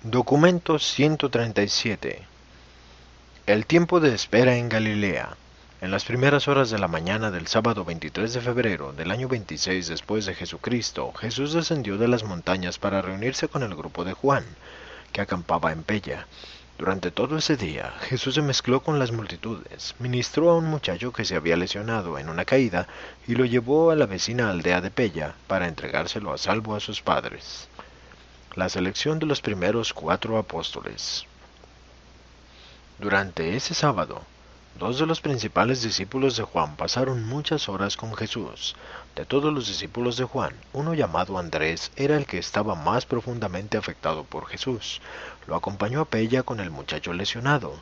Documento 137. El tiempo de espera en Galilea. En las primeras horas de la mañana del sábado 23 de febrero del año 26 después de Jesucristo, Jesús descendió de las montañas para reunirse con el grupo de Juan, que acampaba en Pella. Durante todo ese día, Jesús se mezcló con las multitudes, ministró a un muchacho que se había lesionado en una caída y lo llevó a la vecina aldea de Pella para entregárselo a salvo a sus padres. La selección de los primeros 4 apóstoles. Durante ese sábado, 2 de los principales discípulos de Juan pasaron muchas horas con Jesús. De todos los discípulos de Juan, uno llamado Andrés era el que estaba más profundamente afectado por Jesús. Lo acompañó a Pella con el muchacho lesionado.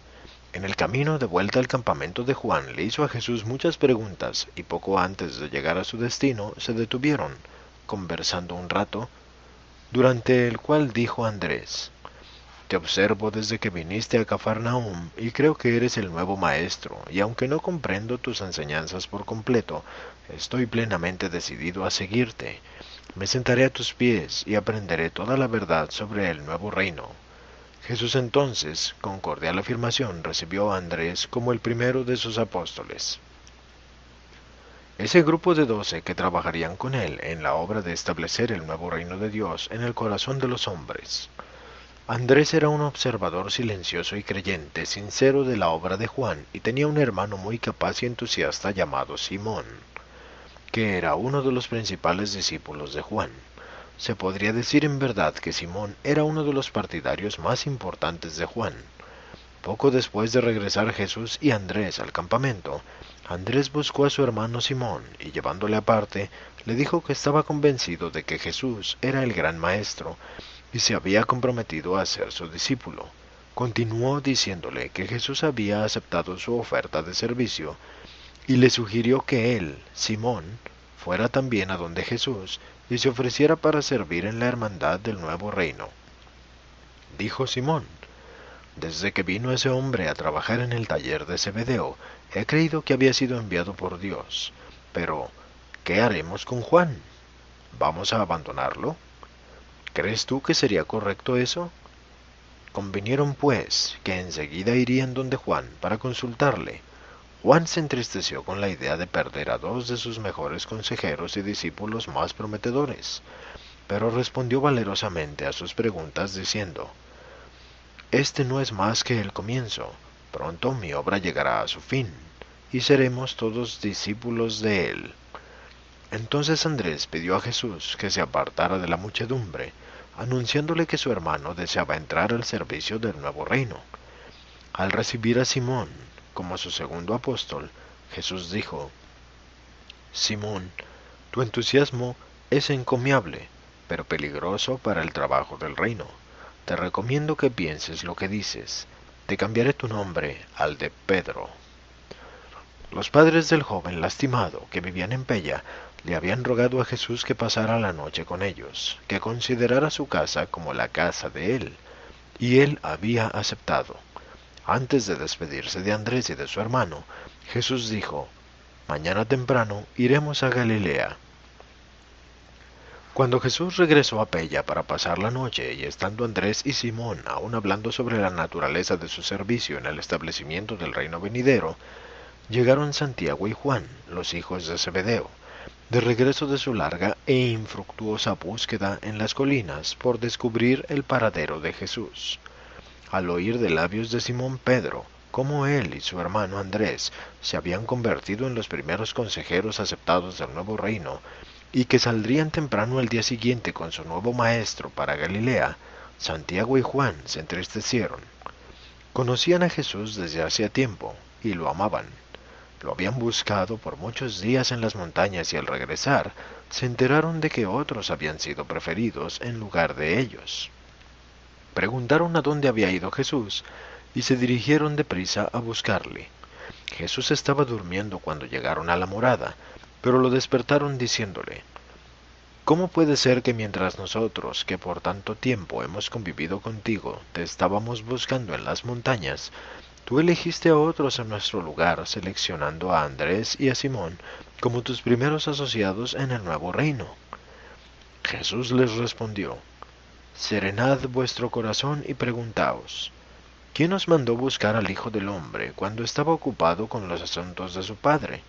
En el camino de vuelta al campamento de Juan le hizo a Jesús muchas preguntas y poco antes de llegar a su destino se detuvieron, conversando un rato, durante el cual dijo Andrés: Te observo desde que viniste a Cafarnaúm y creo que eres el nuevo maestro, y aunque no comprendo tus enseñanzas por completo, estoy plenamente decidido a seguirte. Me sentaré a tus pies y aprenderé toda la verdad sobre el nuevo reino. Jesús entonces, con cordial afirmación, recibió a Andrés como el primero de sus apóstoles. Ese grupo de 12 que trabajarían con él en la obra de establecer el nuevo reino de Dios en el corazón de los hombres. Andrés era un observador silencioso y creyente, sincero de la obra de Juan, y tenía un hermano muy capaz y entusiasta llamado Simón, que era uno de los principales discípulos de Juan. Se podría decir en verdad que Simón era uno de los partidarios más importantes de Juan. Poco después de regresar Jesús y Andrés al campamento, Andrés buscó a su hermano Simón y llevándole aparte, le dijo que estaba convencido de que Jesús era el gran maestro y se había comprometido a ser su discípulo. Continuó diciéndole que Jesús había aceptado su oferta de servicio y le sugirió que él, Simón, fuera también a donde Jesús y se ofreciera para servir en la hermandad del nuevo reino. Dijo Simón: Desde que vino ese hombre a trabajar en el taller de Zebedeo, he creído que había sido enviado por Dios. Pero, ¿qué haremos con Juan? ¿Vamos a abandonarlo? ¿Crees tú que sería correcto eso? Convinieron pues que enseguida irían donde Juan para consultarle. Juan se entristeció con la idea de perder a 2 de sus mejores consejeros y discípulos más prometedores, pero respondió valerosamente a sus preguntas diciendo: Este no es más que el comienzo. Pronto mi obra llegará a su fin, y seremos todos discípulos de él. Entonces Andrés pidió a Jesús que se apartara de la muchedumbre, anunciándole que su hermano deseaba entrar al servicio del nuevo reino. Al recibir a Simón como su segundo apóstol, Jesús dijo: Simón, tu entusiasmo es encomiable, pero peligroso para el trabajo del reino. Te recomiendo que pienses lo que dices. Te cambiaré tu nombre al de Pedro. Los padres del joven lastimado que vivían en Pella le habían rogado a Jesús que pasara la noche con ellos, que considerara su casa como la casa de él, y él había aceptado. Antes de despedirse de Andrés y de su hermano, Jesús dijo: Mañana temprano iremos a Galilea. Cuando Jesús regresó a Pella para pasar la noche, y estando Andrés y Simón aún hablando sobre la naturaleza de su servicio en el establecimiento del reino venidero, llegaron Santiago y Juan, los hijos de Zebedeo, de regreso de su larga e infructuosa búsqueda en las colinas por descubrir el paradero de Jesús. Al oír de labios de Simón Pedro cómo él y su hermano Andrés se habían convertido en los primeros consejeros aceptados del nuevo reino, y que saldrían temprano al día siguiente con su nuevo maestro para Galilea, Santiago y Juan se entristecieron. Conocían a Jesús desde hacía tiempo y lo amaban. Lo habían buscado por muchos días en las montañas y al regresar se enteraron de que otros habían sido preferidos en lugar de ellos. Preguntaron a dónde había ido Jesús y se dirigieron deprisa a buscarle. Jesús estaba durmiendo cuando llegaron a la morada, pero lo despertaron diciéndole: ¿Cómo puede ser que mientras nosotros, que por tanto tiempo hemos convivido contigo, te estábamos buscando en las montañas, tú elegiste a otros en nuestro lugar, seleccionando a Andrés y a Simón como tus primeros asociados en el nuevo reino? Jesús les respondió: serenad vuestro corazón y preguntaos, ¿quién os mandó buscar al Hijo del Hombre cuando estaba ocupado con los asuntos de su Padre?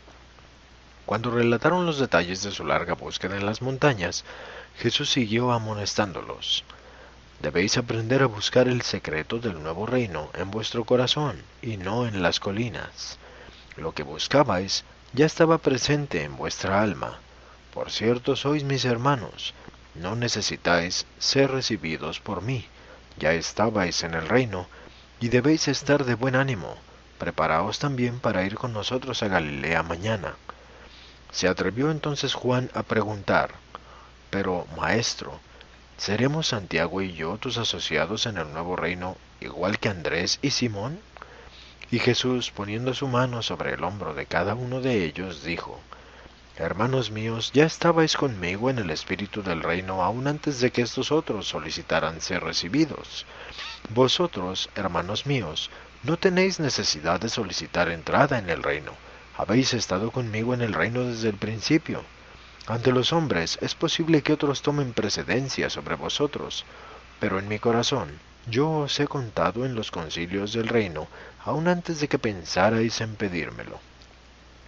Cuando relataron los detalles de su larga búsqueda en las montañas, Jesús siguió amonestándolos. Debéis aprender a buscar el secreto del nuevo reino en vuestro corazón y no en las colinas. Lo que buscabais ya estaba presente en vuestra alma. Por cierto, sois mis hermanos, no necesitáis ser recibidos por mí, ya estabais en el reino, y debéis estar de buen ánimo. Preparaos también para ir con nosotros a Galilea mañana. Se atrevió entonces Juan a preguntar, pero, Maestro, ¿seremos Santiago y yo tus asociados en el nuevo reino, igual que Andrés y Simón? Y Jesús, poniendo su mano sobre el hombro de cada uno de ellos, dijo, Hermanos míos, ya estabais conmigo en el espíritu del reino aún antes de que estos otros solicitaran ser recibidos. Vosotros, hermanos míos, no tenéis necesidad de solicitar entrada en el reino. Habéis estado conmigo en el reino desde el principio. Ante los hombres es posible que otros tomen precedencia sobre vosotros, pero en mi corazón yo os he contado en los concilios del reino, aún antes de que pensarais en pedírmelo.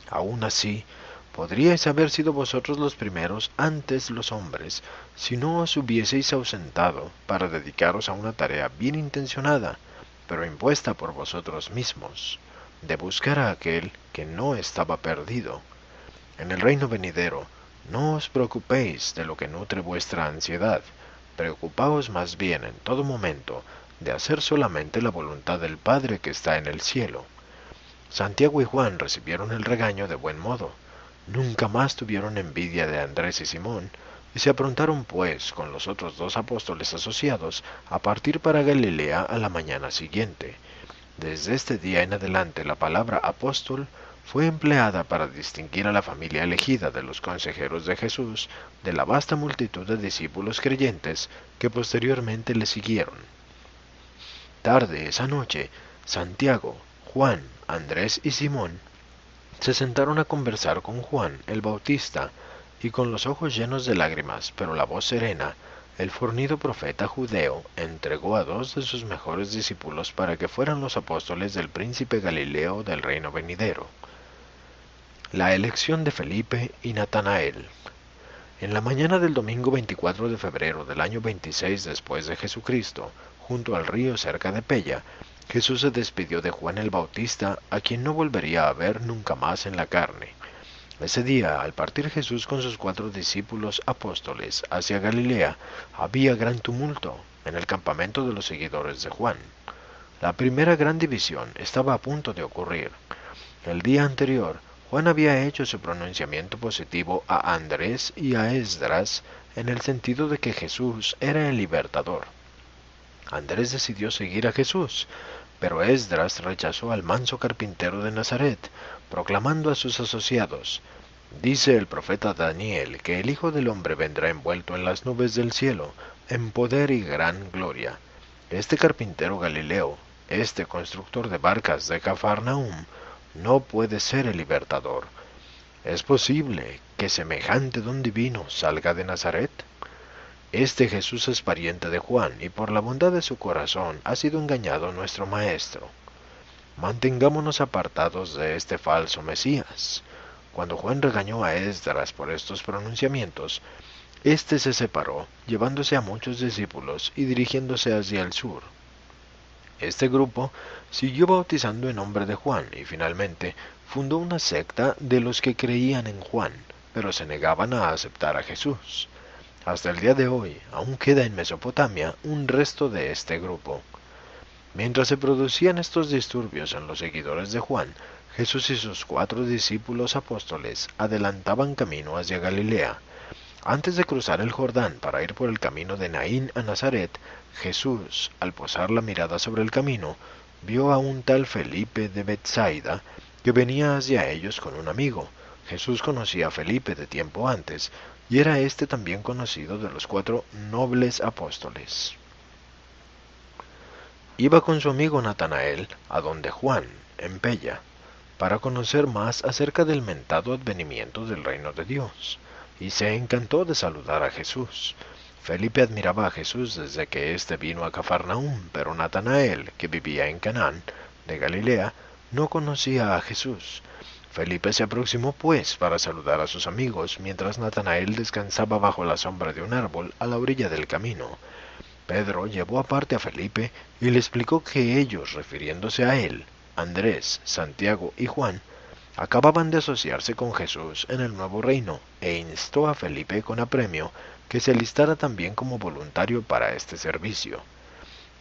Aún así, podríais haber sido vosotros los primeros antes los hombres, si no os hubieseis ausentado para dedicaros a una tarea bien intencionada, pero impuesta por vosotros mismos, de buscar a aquel que no estaba perdido. En el reino venidero, no os preocupéis de lo que nutre vuestra ansiedad, preocupaos más bien en todo momento de hacer solamente la voluntad del Padre que está en el cielo. Santiago y Juan recibieron el regaño de buen modo, nunca más tuvieron envidia de Andrés y Simón, y se aprontaron pues con los otros dos apóstoles asociados a partir para Galilea a la mañana siguiente. Desde este día en adelante la palabra apóstol fue empleada para distinguir a la familia elegida de los consejeros de Jesús de la vasta multitud de discípulos creyentes que posteriormente le siguieron. Tarde esa noche, Santiago, Juan, Andrés y Simón se sentaron a conversar con Juan el Bautista, y con los ojos llenos de lágrimas, pero la voz serena, el fornido profeta judeo entregó a dos de sus mejores discípulos para que fueran los apóstoles del príncipe Galileo del reino venidero. La elección de Felipe y Natanael. En la mañana del domingo 24 de febrero del año 26 después de Jesucristo, junto al río cerca de Pella, Jesús se despidió de Juan el Bautista, a quien no volvería a ver nunca más en la carne. Ese día, al partir Jesús con sus 4 discípulos apóstoles hacia Galilea, había gran tumulto en el campamento de los seguidores de Juan. La primera gran división estaba a punto de ocurrir. El día anterior, Juan había hecho su pronunciamiento positivo a Andrés y a Esdras en el sentido de que Jesús era el libertador. Andrés decidió seguir a Jesús, pero Esdras rechazó al manso carpintero de Nazaret, proclamando a sus asociados, dice el profeta Daniel que el Hijo del Hombre vendrá envuelto en las nubes del cielo, en poder y gran gloria. Este carpintero Galileo, este constructor de barcas de Cafarnaúm, no puede ser el libertador. ¿Es posible que semejante don divino salga de Nazaret? Este Jesús es pariente de Juan, y por la bondad de su corazón ha sido engañado nuestro Maestro. Mantengámonos apartados de este falso Mesías. Cuando Juan regañó a Esdras por estos pronunciamientos, éste se separó, llevándose a muchos discípulos y dirigiéndose hacia el sur. Este grupo siguió bautizando en nombre de Juan y finalmente fundó una secta de los que creían en Juan, pero se negaban a aceptar a Jesús. Hasta el día de hoy aún queda en Mesopotamia un resto de este grupo. Mientras se producían estos disturbios en los seguidores de Juan, Jesús y sus 4 discípulos apóstoles adelantaban camino hacia Galilea. Antes de cruzar el Jordán para ir por el camino de Naín a Nazaret, Jesús, al posar la mirada sobre el camino, vio a un tal Felipe de Betsaida que venía hacia ellos con un amigo. Jesús conocía a Felipe de tiempo antes, y era éste también conocido de los 4 nobles apóstoles. Iba con su amigo Natanael a donde Juan, en Pella, para conocer más acerca del mentado advenimiento del reino de Dios, y se encantó de saludar a Jesús. Felipe admiraba a Jesús desde que éste vino a Cafarnaúm, pero Natanael, que vivía en Canaán, de Galilea, no conocía a Jesús. Felipe se aproximó pues para saludar a sus amigos, mientras Natanael descansaba bajo la sombra de un árbol a la orilla del camino. Pedro llevó aparte a Felipe y le explicó que ellos, refiriéndose a él, Andrés, Santiago y Juan, acababan de asociarse con Jesús en el nuevo reino, e instó a Felipe con apremio que se alistara también como voluntario para este servicio.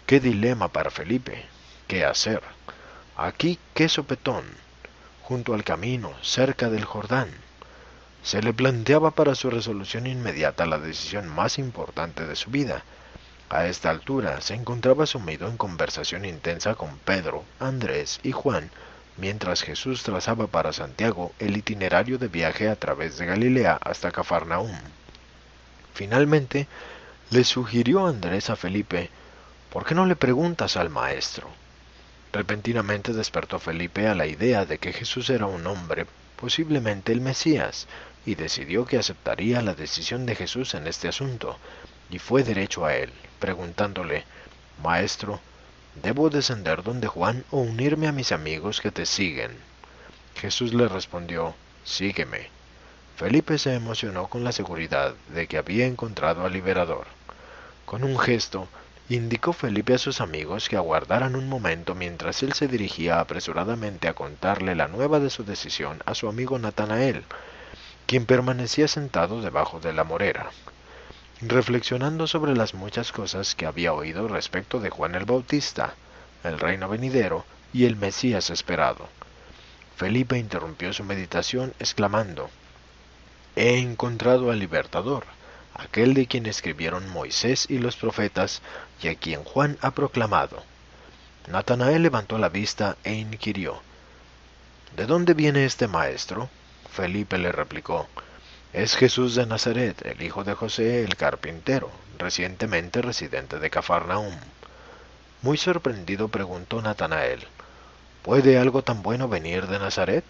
¡Qué dilema para Felipe! ¿Qué hacer? Aquí, qué sopetón, junto al camino, cerca del Jordán. Se le planteaba para su resolución inmediata la decisión más importante de su vida. A esta altura se encontraba sumido en conversación intensa con Pedro, Andrés y Juan, mientras Jesús trazaba para Santiago el itinerario de viaje a través de Galilea hasta Cafarnaúm. Finalmente, le sugirió Andrés a Felipe: ¿por qué no le preguntas al maestro? Repentinamente despertó Felipe a la idea de que Jesús era un hombre, posiblemente el Mesías, y decidió que aceptaría la decisión de Jesús en este asunto, y fue derecho a él, preguntándole: Maestro, ¿debo descender donde Juan o unirme a mis amigos que te siguen? Jesús le respondió: Sígueme. Felipe se emocionó con la seguridad de que había encontrado al liberador. Con un gesto, indicó Felipe a sus amigos que aguardaran un momento mientras él se dirigía apresuradamente a contarle la nueva de su decisión a su amigo Natanael, quien permanecía sentado debajo de la morera, reflexionando sobre las muchas cosas que había oído respecto de Juan el Bautista, el reino venidero y el Mesías esperado. Felipe interrumpió su meditación exclamando: He encontrado al libertador, aquel de quien escribieron Moisés y los profetas, y a quien Juan ha proclamado. Natanael levantó la vista e inquirió: ¿de dónde viene este maestro? Felipe le replicó: es Jesús de Nazaret, el hijo de José el carpintero, recientemente residente de Cafarnaúm. Muy sorprendido preguntó Natanael: ¿puede algo tan bueno venir de Nazaret?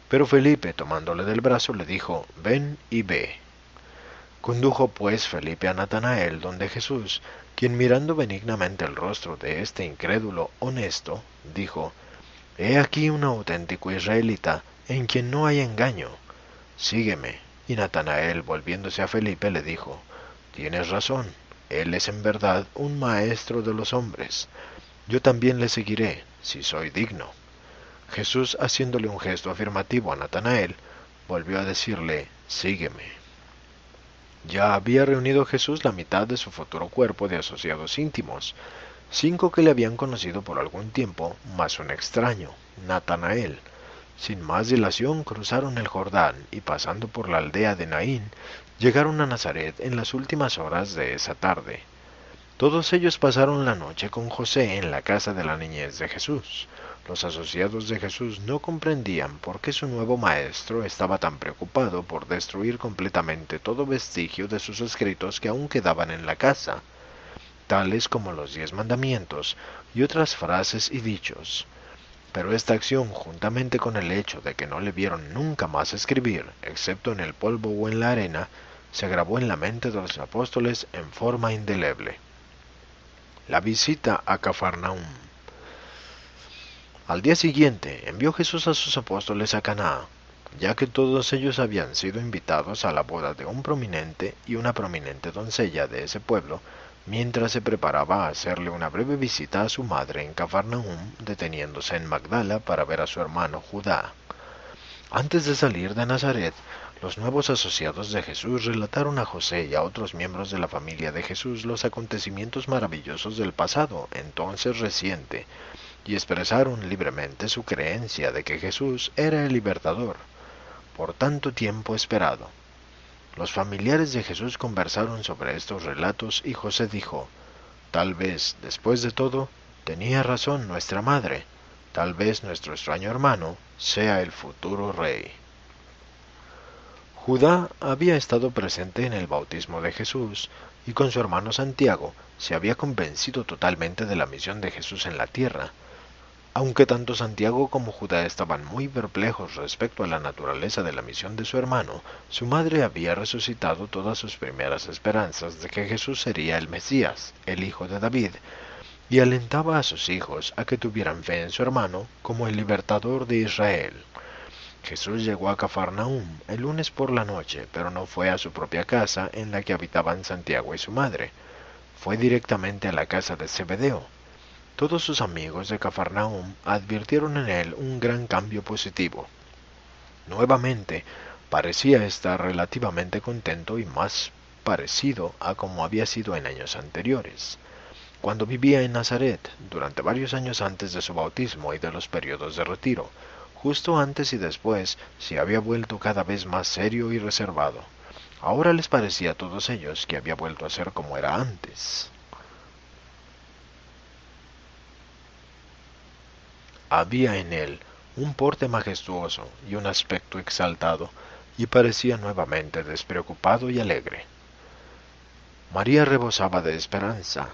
Pero Felipe, tomándole del brazo, le dijo: ven y ve. Condujo pues Felipe a Natanael donde Jesús, quien mirando benignamente el rostro de este incrédulo honesto, dijo: He aquí un auténtico israelita, en quien no hay engaño. Sígueme. Y Natanael, volviéndose a Felipe, le dijo: tienes razón, él es en verdad un maestro de los hombres. Yo también le seguiré, si soy digno. Jesús, haciéndole un gesto afirmativo a Natanael, volvió a decirle: sígueme. Ya había reunido Jesús la mitad de su futuro cuerpo de asociados íntimos, 5 que le habían conocido por algún tiempo, más un extraño, Natanael. Sin más dilación cruzaron el Jordán y pasando por la aldea de Naín, llegaron a Nazaret en las últimas horas de esa tarde. Todos ellos pasaron la noche con José en la casa de la niñez de Jesús. Los asociados de Jesús no comprendían por qué su nuevo maestro estaba tan preocupado por destruir completamente todo vestigio de sus escritos que aún quedaban en la casa, tales como los 10 mandamientos y otras frases y dichos. Pero esta acción, juntamente con el hecho de que no le vieron nunca más escribir, excepto en el polvo o en la arena, se grabó en la mente de los apóstoles en forma indeleble. La visita a Cafarnaúm. Al día siguiente envió Jesús a sus apóstoles a Caná, ya que todos ellos habían sido invitados a la boda de un prominente y una prominente doncella de ese pueblo, mientras se preparaba a hacerle una breve visita a su madre en Cafarnaúm, deteniéndose en Magdala para ver a su hermano Judá. Antes de salir de Nazaret, los nuevos asociados de Jesús relataron a José y a otros miembros de la familia de Jesús los acontecimientos maravillosos del pasado, entonces reciente, y expresaron libremente su creencia de que Jesús era el libertador, por tanto tiempo esperado. Los familiares de Jesús conversaron sobre estos relatos y José dijo: tal vez, después de todo, tenía razón nuestra madre, tal vez nuestro extraño hermano sea el futuro rey. Judá había estado presente en el bautismo de Jesús y con su hermano Santiago se había convencido totalmente de la misión de Jesús en la tierra. Aunque tanto Santiago como Judá estaban muy perplejos respecto a la naturaleza de la misión de su hermano, su madre había resucitado todas sus primeras esperanzas de que Jesús sería el Mesías, el hijo de David, y alentaba a sus hijos a que tuvieran fe en su hermano como el libertador de Israel. Jesús llegó a Cafarnaúm el lunes por la noche, pero no fue a su propia casa en la que habitaban Santiago y su madre. Fue directamente a la casa de Zebedeo. Todos sus amigos de Cafarnaúm advirtieron en él un gran cambio positivo. Nuevamente, parecía estar relativamente contento y más parecido a como había sido en años anteriores, cuando vivía en Nazaret, durante varios años antes de su bautismo y de los periodos de retiro. Justo antes y después se había vuelto cada vez más serio y reservado. Ahora les parecía a todos ellos que había vuelto a ser como era antes. Había en él un porte majestuoso y un aspecto exaltado, y parecía nuevamente despreocupado y alegre. María rebosaba de esperanza.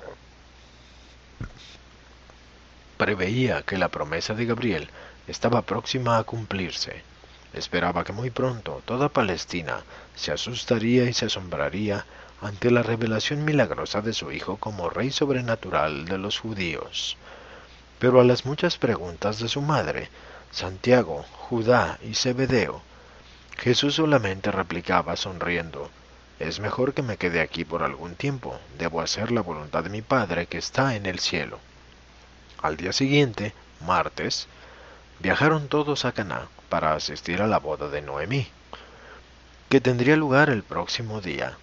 Preveía que la promesa de Gabriel estaba próxima a cumplirse. Esperaba que muy pronto toda Palestina se asustaría y se asombraría ante la revelación milagrosa de su hijo como rey sobrenatural de los judíos. Pero a las muchas preguntas de su madre, Santiago, Judá y Zebedeo, Jesús solamente replicaba sonriendo: «Es mejor que me quede aquí por algún tiempo. Debo hacer la voluntad de mi Padre que está en el cielo». Al día siguiente, martes, viajaron todos a Caná para asistir a la boda de Noemí, que tendría lugar el próximo día.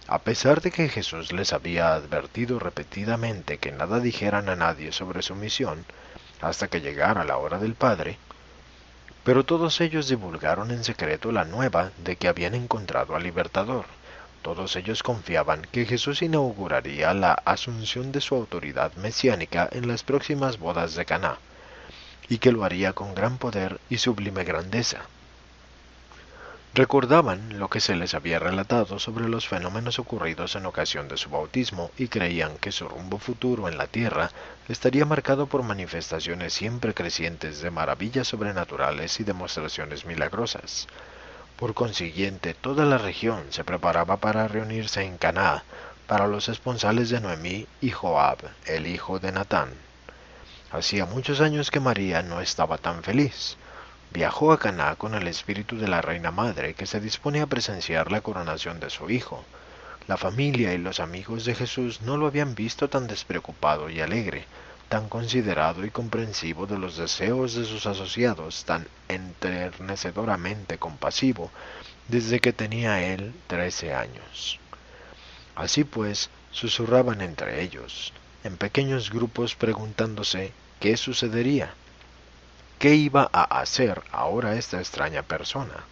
A pesar de que Jesús les había advertido repetidamente que nada dijeran a nadie sobre su misión hasta que llegara la hora del Padre, pero todos ellos divulgaron en secreto la nueva de que habían encontrado al Libertador. Todos ellos confiaban que Jesús inauguraría la asunción de su autoridad mesiánica en las próximas bodas de Caná, y que lo haría con gran poder y sublime grandeza. Recordaban lo que se les había relatado sobre los fenómenos ocurridos en ocasión de su bautismo y creían que su rumbo futuro en la tierra estaría marcado por manifestaciones siempre crecientes de maravillas sobrenaturales y demostraciones milagrosas. Por consiguiente, toda la región se preparaba para reunirse en Caná para los esponsales de Noemí y Joab, el hijo de Natán. Hacía muchos años que María no estaba tan feliz. Viajó a Caná con el espíritu de la reina madre que se dispone a presenciar la coronación de su hijo. La familia y los amigos de Jesús no lo habían visto tan despreocupado y alegre, tan considerado y comprensivo de los deseos de sus asociados, tan enternecedoramente compasivo, desde que tenía él 13 años. Así pues, susurraban entre ellos, en pequeños grupos, preguntándose qué sucedería. ¿Qué iba a hacer ahora esta extraña persona?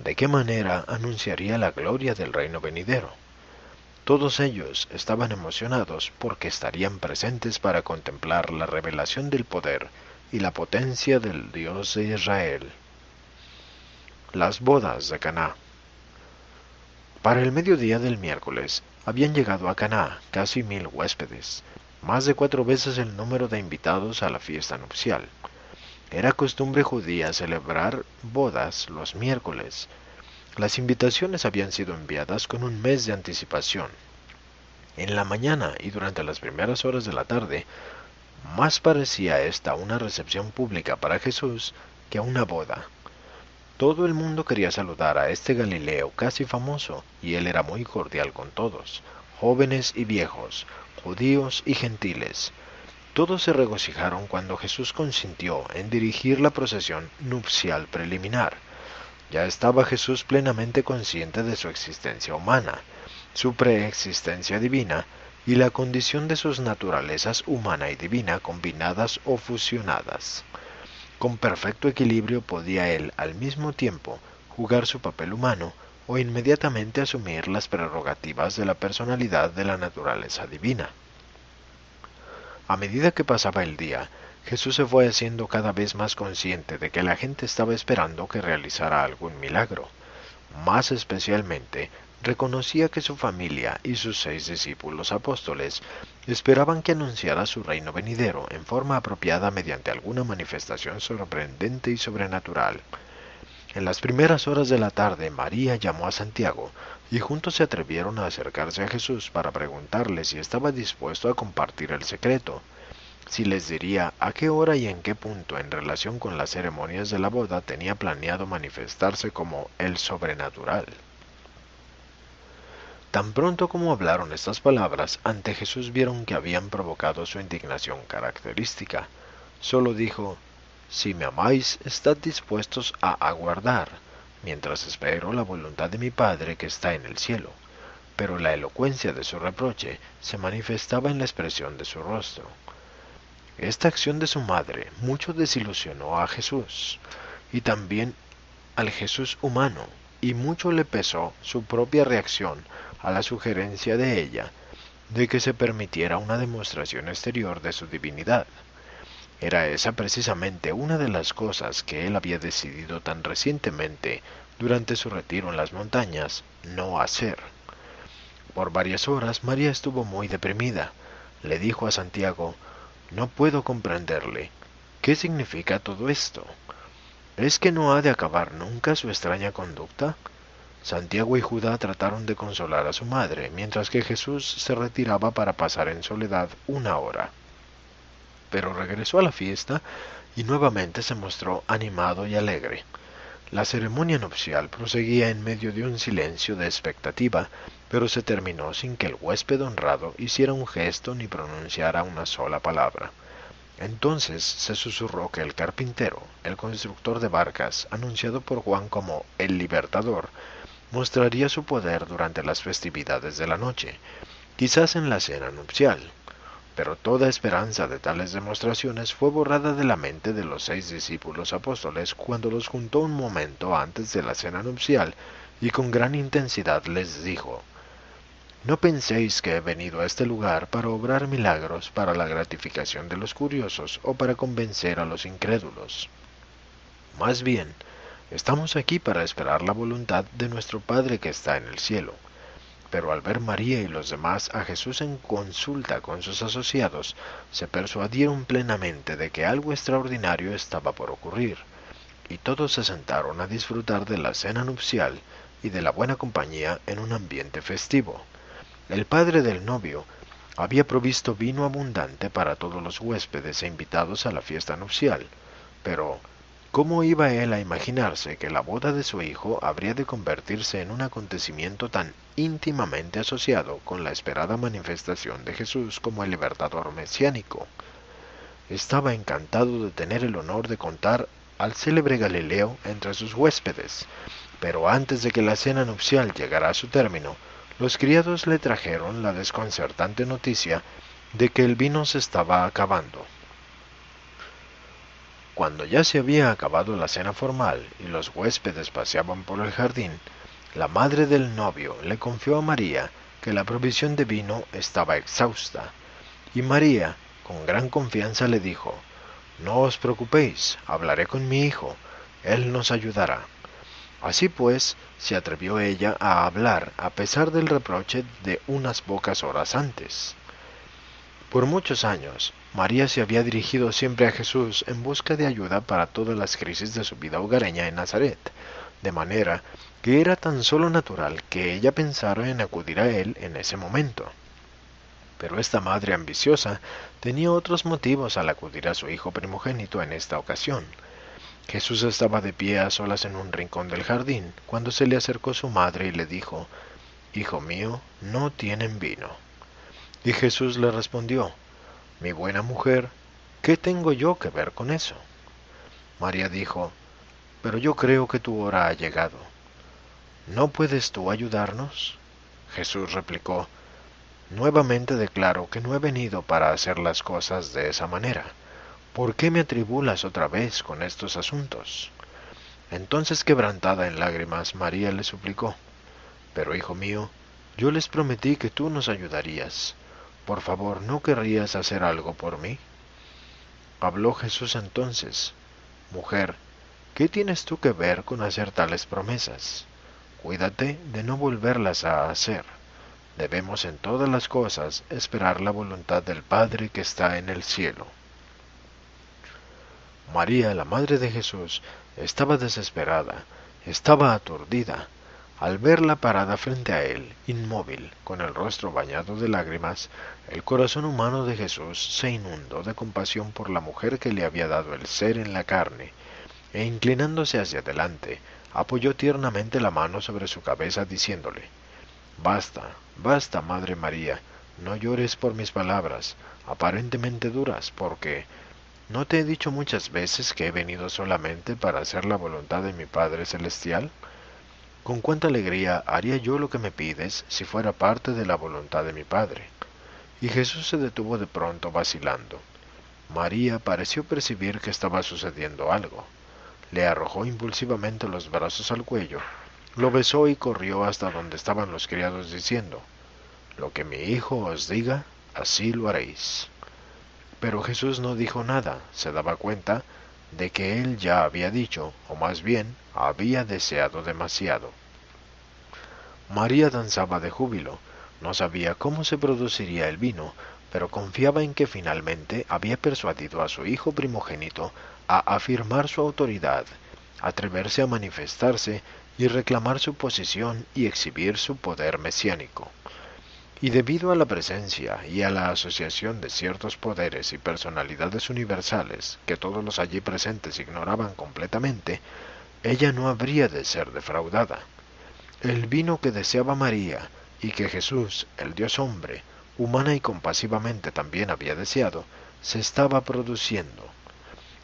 ¿De qué manera anunciaría la gloria del reino venidero? Todos ellos estaban emocionados porque estarían presentes para contemplar la revelación del poder y la potencia del Dios de Israel. Las bodas de Caná. Para el mediodía del miércoles habían llegado a Caná casi 1000 huéspedes, más de 4 veces el número de invitados a la fiesta nupcial. Era costumbre judía celebrar bodas los miércoles. Las invitaciones habían sido enviadas con un mes de anticipación. En la mañana y durante las primeras horas de la tarde, más parecía esta una recepción pública para Jesús que una boda. Todo el mundo quería saludar a este Galileo casi famoso, y él era muy cordial con todos, jóvenes y viejos, judíos y gentiles. Todos se regocijaron cuando Jesús consintió en dirigir la procesión nupcial preliminar. Ya estaba Jesús plenamente consciente de su existencia humana, su preexistencia divina y la condición de sus naturalezas humana y divina combinadas o fusionadas. Con perfecto equilibrio podía él al mismo tiempo jugar su papel humano o inmediatamente asumir las prerrogativas de la personalidad de la naturaleza divina. A medida que pasaba el día, Jesús se fue haciendo cada vez más consciente de que la gente estaba esperando que realizara algún milagro. Más especialmente, reconocía que su familia y sus 6 discípulos apóstoles esperaban que anunciara su reino venidero en forma apropiada mediante alguna manifestación sorprendente y sobrenatural. En las primeras horas de la tarde, María llamó a Santiago, y juntos se atrevieron a acercarse a Jesús para preguntarle si estaba dispuesto a compartir el secreto, si les diría a qué hora y en qué punto en relación con las ceremonias de la boda tenía planeado manifestarse como el sobrenatural. Tan pronto como hablaron estas palabras, ante Jesús vieron que habían provocado su indignación característica. Solo dijo: «Si me amáis, estad dispuestos a aguardar, mientras espero la voluntad de mi Padre que está en el cielo». Pero la elocuencia de su reproche se manifestaba en la expresión de su rostro. Esta acción de su madre mucho desilusionó a Jesús, y también al Jesús humano, y mucho le pesó su propia reacción a la sugerencia de ella de que se permitiera una demostración exterior de su divinidad. Era esa precisamente una de las cosas que él había decidido tan recientemente, durante su retiro en las montañas, no hacer. Por varias horas María estuvo muy deprimida. Le dijo a Santiago: «No puedo comprenderle. ¿Qué significa todo esto? ¿Es que no ha de acabar nunca su extraña conducta?». Santiago y Judá trataron de consolar a su madre, mientras que Jesús se retiraba para pasar en soledad una hora. Pero regresó a la fiesta y nuevamente se mostró animado y alegre. La ceremonia nupcial proseguía en medio de un silencio de expectativa, pero se terminó sin que el huésped honrado hiciera un gesto ni pronunciara una sola palabra. Entonces se susurró que el carpintero, el constructor de barcas, anunciado por Juan como el Libertador, mostraría su poder durante las festividades de la noche, quizás en la cena nupcial. Pero toda esperanza de tales demostraciones fue borrada de la mente de los 6 discípulos apóstoles cuando los juntó un momento antes de la cena nupcial y con gran intensidad les dijo: «No penséis que he venido a este lugar para obrar milagros para la gratificación de los curiosos o para convencer a los incrédulos. Más bien, estamos aquí para esperar la voluntad de nuestro Padre que está en el cielo». Pero al ver María y los demás a Jesús en consulta con sus asociados, se persuadieron plenamente de que algo extraordinario estaba por ocurrir, y todos se sentaron a disfrutar de la cena nupcial y de la buena compañía en un ambiente festivo. El padre del novio había provisto vino abundante para todos los huéspedes e invitados a la fiesta nupcial, pero ¿cómo iba él a imaginarse que la boda de su hijo habría de convertirse en un acontecimiento tan íntimamente asociado con la esperada manifestación de Jesús como el libertador mesiánico? Estaba encantado de tener el honor de contar al célebre Galileo entre sus huéspedes, pero antes de que la cena nupcial llegara a su término, los criados le trajeron la desconcertante noticia de que el vino se estaba acabando. Cuando ya se había acabado la cena formal y los huéspedes paseaban por el jardín, la madre del novio le confió a María que la provisión de vino estaba exhausta, y María, con gran confianza, le dijo: «No os preocupéis, hablaré con mi hijo, él nos ayudará». Así pues, se atrevió ella a hablar a pesar del reproche de unas pocas horas antes. Por muchos años, María se había dirigido siempre a Jesús en busca de ayuda para todas las crisis de su vida hogareña en Nazaret, de manera que era tan solo natural que ella pensara en acudir a él en ese momento. Pero esta madre ambiciosa tenía otros motivos al acudir a su hijo primogénito en esta ocasión. Jesús estaba de pie a solas en un rincón del jardín, cuando se le acercó su madre y le dijo: «Hijo mío, no tienen vino». Y Jesús le respondió: «Mi buena mujer, ¿qué tengo yo que ver con eso?». María dijo: «Pero yo creo que tu hora ha llegado. ¿No puedes tú ayudarnos?». Jesús replicó: «Nuevamente declaro que no he venido para hacer las cosas de esa manera. ¿Por qué me atribulas otra vez con estos asuntos?». Entonces, quebrantada en lágrimas, María le suplicó: «Pero, hijo mío, yo les prometí que tú nos ayudarías. Por favor, ¿no querrías hacer algo por mí?». Habló Jesús entonces: «Mujer, ¿qué tienes tú que ver con hacer tales promesas? Cuídate de no volverlas a hacer. Debemos en todas las cosas esperar la voluntad del Padre que está en el cielo. María, la madre de Jesús, estaba desesperada, estaba aturdida. Al verla parada frente a él, inmóvil, con el rostro bañado de lágrimas, el corazón humano de Jesús se inundó de compasión por la mujer que le había dado el ser en la carne, e inclinándose hacia adelante, apoyó tiernamente la mano sobre su cabeza diciéndole, Basta, basta, Madre María, no llores por mis palabras, aparentemente duras, porque ¿no te he dicho muchas veces que he venido solamente para hacer la voluntad de mi Padre Celestial? Con cuánta alegría haría yo lo que me pides si fuera parte de la voluntad de mi Padre. Y Jesús se detuvo de pronto vacilando. María pareció percibir que estaba sucediendo algo. Le arrojó impulsivamente los brazos al cuello, lo besó y corrió hasta donde estaban los criados diciendo, Lo que mi hijo os diga, así lo haréis. Pero Jesús no dijo nada, se daba cuenta de que él ya había dicho, o más bien, había deseado demasiado. María danzaba de júbilo, no sabía cómo se produciría el vino, pero confiaba en que finalmente había persuadido a su hijo primogénito a afirmar su autoridad, atreverse a manifestarse y reclamar su posición y exhibir su poder mesiánico. Y debido a la presencia y a la asociación de ciertos poderes y personalidades universales que todos los allí presentes ignoraban completamente, ella no habría de ser defraudada. El vino que deseaba María y que Jesús, el Dios hombre, humana y compasivamente también había deseado, se estaba produciendo.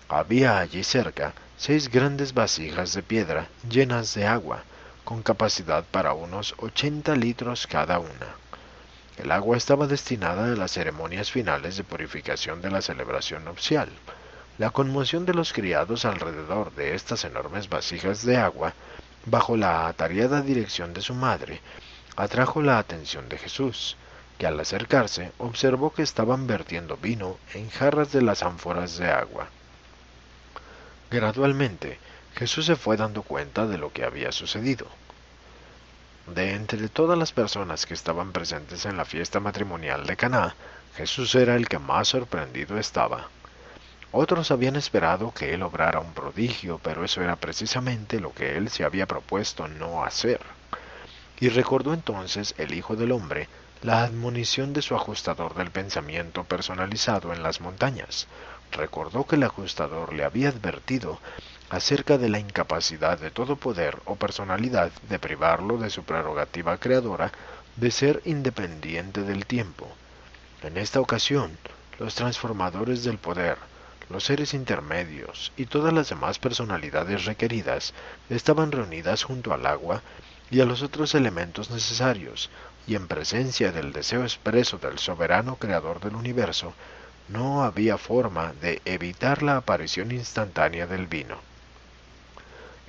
Había allí cerca 6 grandes vasijas de piedra llenas de agua, con capacidad para unos 80 litros cada una. El agua estaba destinada a las ceremonias finales de purificación de la celebración nupcial. La conmoción de los criados alrededor de estas enormes vasijas de agua, bajo la atareada dirección de su madre, atrajo la atención de Jesús, que al acercarse observó que estaban vertiendo vino en jarras de las ánforas de agua. Gradualmente, Jesús se fue dando cuenta de lo que había sucedido. De entre todas las personas que estaban presentes en la fiesta matrimonial de Caná, Jesús era el que más sorprendido estaba. Otros habían esperado que él obrara un prodigio, pero eso era precisamente lo que él se había propuesto no hacer. Y recordó entonces el Hijo del Hombre la admonición de su ajustador del pensamiento personalizado en las montañas. Recordó que el ajustador le había advertido acerca de la incapacidad de todo poder o personalidad de privarlo de su prerrogativa creadora de ser independiente del tiempo. En esta ocasión, los transformadores del poder, los seres intermedios y todas las demás personalidades requeridas estaban reunidas junto al agua y a los otros elementos necesarios, y en presencia del deseo expreso del soberano creador del universo, no había forma de evitar la aparición instantánea del vino.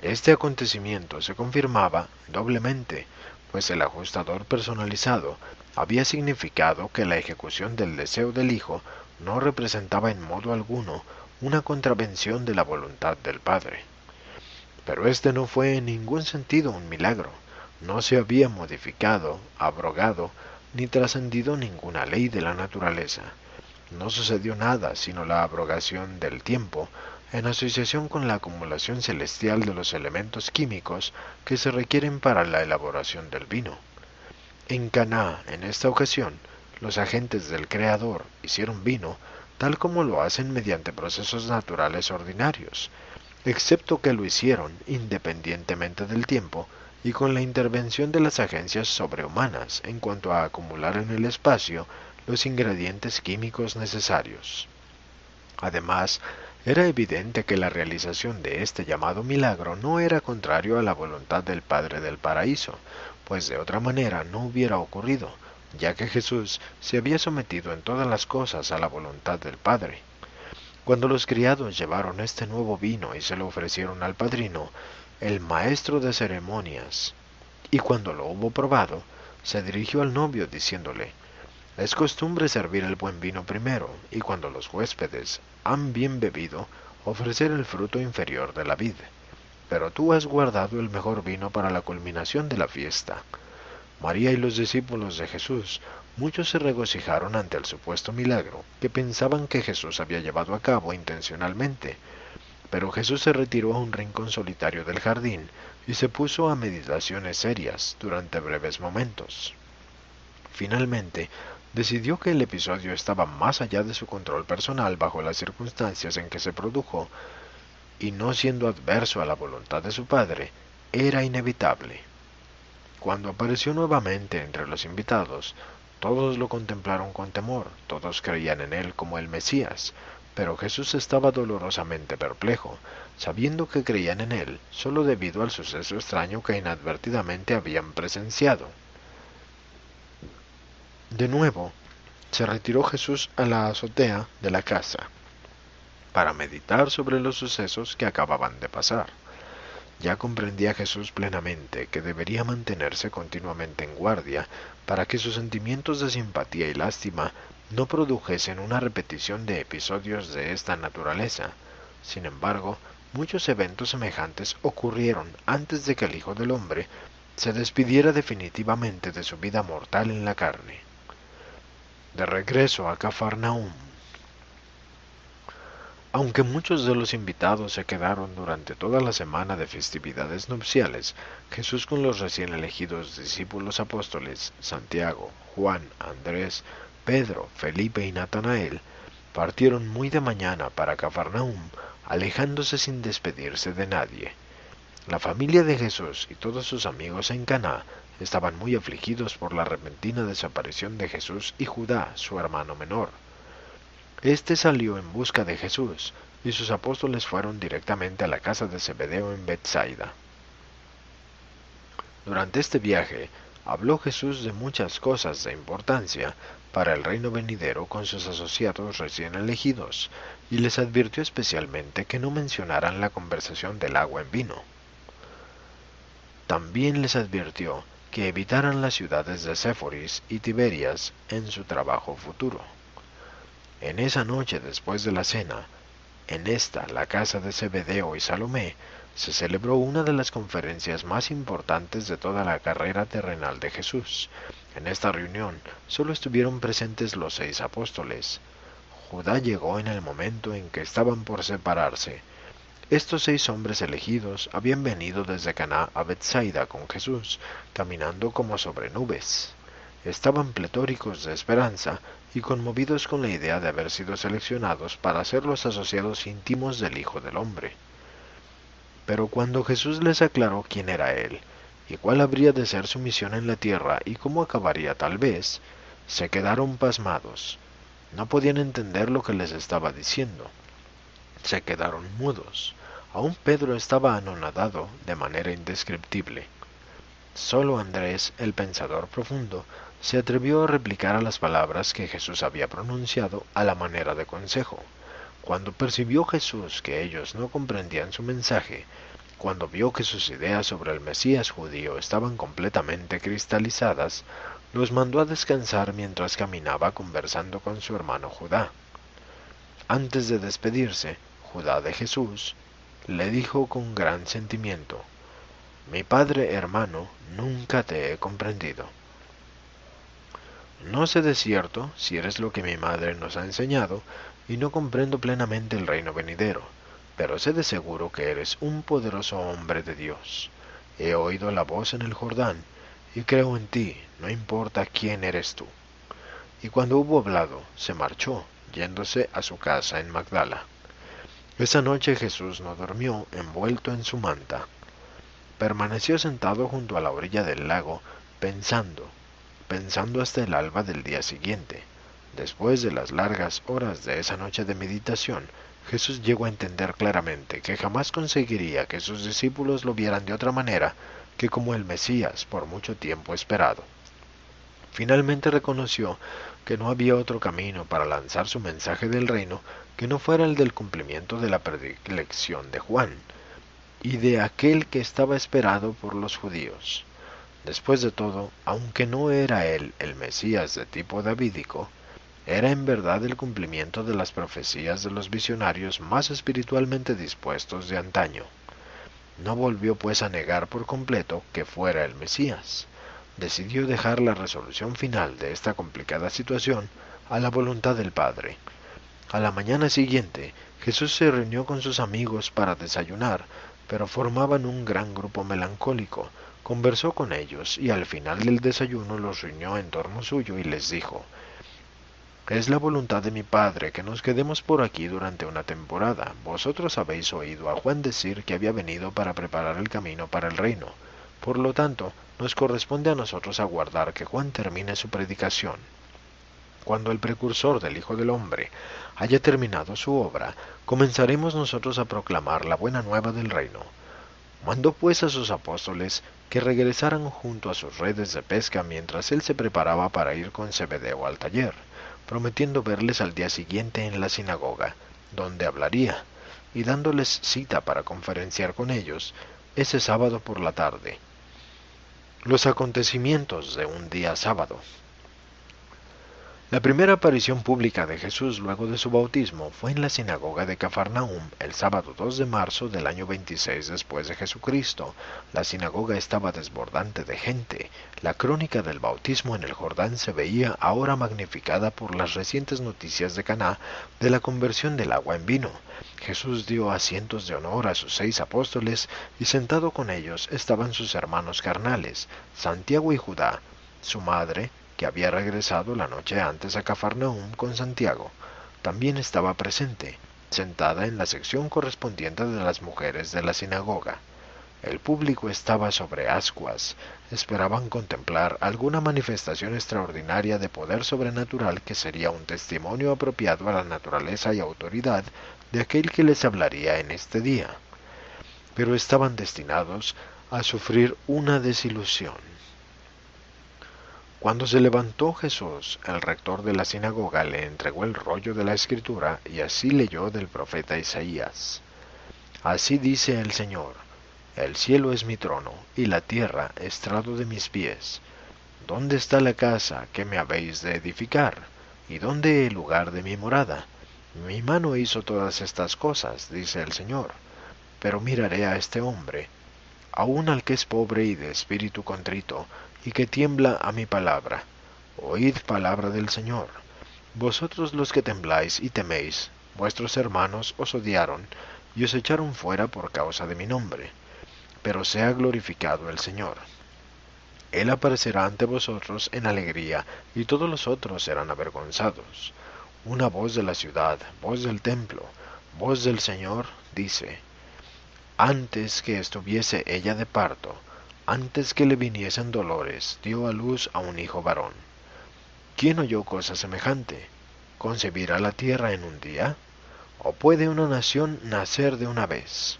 Este acontecimiento se confirmaba doblemente, pues el ajustador personalizado había significado que la ejecución del deseo del Hijo no representaba en modo alguno una contravención de la voluntad del Padre. Pero este no fue en ningún sentido un milagro, no se había modificado, abrogado, ni trascendido ninguna ley de la naturaleza. No sucedió nada sino la abrogación del tiempo, en asociación con la acumulación celestial de los elementos químicos que se requieren para la elaboración del vino. En Caná, en esta ocasión, los agentes del Creador hicieron vino tal como lo hacen mediante procesos naturales ordinarios, excepto que lo hicieron independientemente del tiempo y con la intervención de las agencias sobrehumanas en cuanto a acumular en el espacio los ingredientes químicos necesarios. Además, era evidente que la realización de este llamado milagro no era contrario a la voluntad del Padre del Paraíso, pues de otra manera no hubiera ocurrido, ya que Jesús se había sometido en todas las cosas a la voluntad del Padre. Cuando los criados llevaron este nuevo vino y se lo ofrecieron al padrino, el maestro de ceremonias, y cuando lo hubo probado, se dirigió al novio diciéndole, es costumbre servir el buen vino primero, y cuando los huéspedes han bien bebido, ofrecer el fruto inferior de la vid. pero tú has guardado el mejor vino para la culminación de la fiesta. María y los discípulos de Jesús, muchos se regocijaron ante el supuesto milagro, que pensaban que Jesús había llevado a cabo intencionalmente. Pero Jesús se retiró a un rincón solitario del jardín y se puso a meditaciones serias durante breves momentos. Finalmente, decidió que el episodio estaba más allá de su control personal bajo las circunstancias en que se produjo, y no siendo adverso a la voluntad de su padre, era inevitable. Cuando apareció nuevamente entre los invitados, todos lo contemplaron con temor, todos creían en él como el Mesías, pero Jesús estaba dolorosamente perplejo, sabiendo que creían en él solo debido al suceso extraño que inadvertidamente habían presenciado. De nuevo, se retiró Jesús a la azotea de la casa para meditar sobre los sucesos que acababan de pasar. Ya comprendía Jesús plenamente que debería mantenerse continuamente en guardia para que sus sentimientos de simpatía y lástima no produjesen una repetición de episodios de esta naturaleza. Sin embargo, muchos eventos semejantes ocurrieron antes de que el Hijo del Hombre se despidiera definitivamente de su vida mortal en la carne. De regreso a Cafarnaúm. Aunque muchos de los invitados se quedaron durante toda la semana de festividades nupciales, Jesús con los recién elegidos discípulos apóstoles, Santiago, Juan, Andrés, Pedro, Felipe y Natanael, partieron muy de mañana para Cafarnaúm, alejándose sin despedirse de nadie. La familia de Jesús y todos sus amigos en Caná estaban muy afligidos por la repentina desaparición de Jesús y Judá, su hermano menor. Este salió en busca de Jesús, y sus apóstoles fueron directamente a la casa de Zebedeo en Betsaida. Durante este viaje, habló Jesús de muchas cosas de importancia para el reino venidero con sus asociados recién elegidos, y les advirtió especialmente que no mencionaran la conversación del agua en vino. También les advirtió que evitaran las ciudades de Séforis y Tiberias en su trabajo futuro. En esa noche después de la cena, en la casa de Zebedeo y Salomé, se celebró una de las conferencias más importantes de toda la carrera terrenal de Jesús. En esta reunión solo estuvieron presentes los 6 apóstoles. Judá llegó en el momento en que estaban por separarse. Estos 6 hombres elegidos habían venido desde Caná a Betsaida con Jesús, caminando como sobre nubes. Estaban pletóricos de esperanza y conmovidos con la idea de haber sido seleccionados para ser los asociados íntimos del Hijo del Hombre. Pero cuando Jesús les aclaró quién era Él, y cuál habría de ser su misión en la tierra y cómo acabaría tal vez, se quedaron pasmados. No podían entender lo que les estaba diciendo. Se quedaron mudos. Aún Pedro estaba anonadado de manera indescriptible. Solo Andrés, el pensador profundo, se atrevió a replicar a las palabras que Jesús había pronunciado a la manera de consejo. Cuando percibió Jesús que ellos no comprendían su mensaje, cuando vio que sus ideas sobre el Mesías judío estaban completamente cristalizadas, los mandó a descansar mientras caminaba conversando con su hermano Judá. Antes de despedirse, Judá de Jesús le dijo con gran sentimiento: «Mi padre hermano, nunca te he comprendido». No sé de cierto si eres lo que mi madre nos ha enseñado, y no comprendo plenamente el reino venidero, pero sé de seguro que eres un poderoso hombre de Dios. He oído la voz en el Jordán, y creo en ti, no importa quién eres tú. Y cuando hubo hablado, se marchó, yéndose a su casa en Magdala. Esa noche Jesús no durmió envuelto en su manta. Permaneció sentado junto a la orilla del lago, pensando hasta el alba del día siguiente. Después de las largas horas de esa noche de meditación, Jesús llegó a entender claramente que jamás conseguiría que sus discípulos lo vieran de otra manera que como el Mesías por mucho tiempo esperado. Finalmente reconoció que no había otro camino para lanzar su mensaje del reino que no fuera el del cumplimiento de la predilección de Juan, y de aquel que estaba esperado por los judíos. Después de todo, aunque no era él el Mesías de tipo davídico, era en verdad el cumplimiento de las profecías de los visionarios más espiritualmente dispuestos de antaño. No volvió pues a negar por completo que fuera el Mesías. Decidió dejar la resolución final de esta complicada situación a la voluntad del Padre. A la mañana siguiente, Jesús se reunió con sus amigos para desayunar, pero formaban un gran grupo melancólico. Conversó con ellos y al final del desayuno los reunió en torno suyo y les dijo: Es la voluntad de mi Padre que nos quedemos por aquí durante una temporada. Vosotros habéis oído a Juan decir que había venido para preparar el camino para el reino. Por lo tanto, nos corresponde a nosotros aguardar que Juan termine su predicación. Cuando el precursor del Hijo del Hombre haya terminado su obra, comenzaremos nosotros a proclamar la buena nueva del reino. Mandó pues a sus apóstoles que regresaran junto a sus redes de pesca mientras él se preparaba para ir con Zebedeo al taller, prometiendo verles al día siguiente en la sinagoga, donde hablaría, y dándoles cita para conferenciar con ellos ese sábado por la tarde. Los acontecimientos de un día sábado. La primera aparición pública de Jesús luego de su bautismo fue en la sinagoga de Cafarnaúm el sábado 2 de marzo del año 26 después de Jesucristo. La sinagoga estaba desbordante de gente. La crónica del bautismo en el Jordán se veía ahora magnificada por las recientes noticias de Caná de la conversión del agua en vino. Jesús dio asientos de honor a sus 6 apóstoles y sentado con ellos estaban sus hermanos carnales, Santiago y Judá, su madre, que había regresado la noche antes a Cafarnaúm con Santiago. También estaba presente, sentada en la sección correspondiente de las mujeres de la sinagoga. El público estaba sobre ascuas, esperaban contemplar alguna manifestación extraordinaria de poder sobrenatural que sería un testimonio apropiado a la naturaleza y autoridad de aquel que les hablaría en este día. Pero estaban destinados a sufrir una desilusión. Cuando se levantó Jesús, el rector de la sinagoga le entregó el rollo de la escritura y así leyó del profeta Isaías. Así dice el Señor: El cielo es mi trono y la tierra estrado de mis pies. ¿Dónde está la casa que me habéis de edificar? ¿Y dónde el lugar de mi morada? Mi mano hizo todas estas cosas, dice el Señor. Pero miraré a este hombre, aun al que es pobre y de espíritu contrito, y que tiembla a mi palabra. Oíd palabra del Señor. Vosotros los que tembláis y teméis, vuestros hermanos os odiaron, y os echaron fuera por causa de mi nombre. Pero sea glorificado el Señor. Él aparecerá ante vosotros en alegría, y todos los otros serán avergonzados. Una voz de la ciudad, voz del templo, voz del Señor, dice: Antes que estuviese ella de parto, antes que le viniesen dolores, dio a luz a un hijo varón. ¿Quién oyó cosa semejante? ¿Concebirá la tierra en un día? ¿O puede una nación nacer de una vez?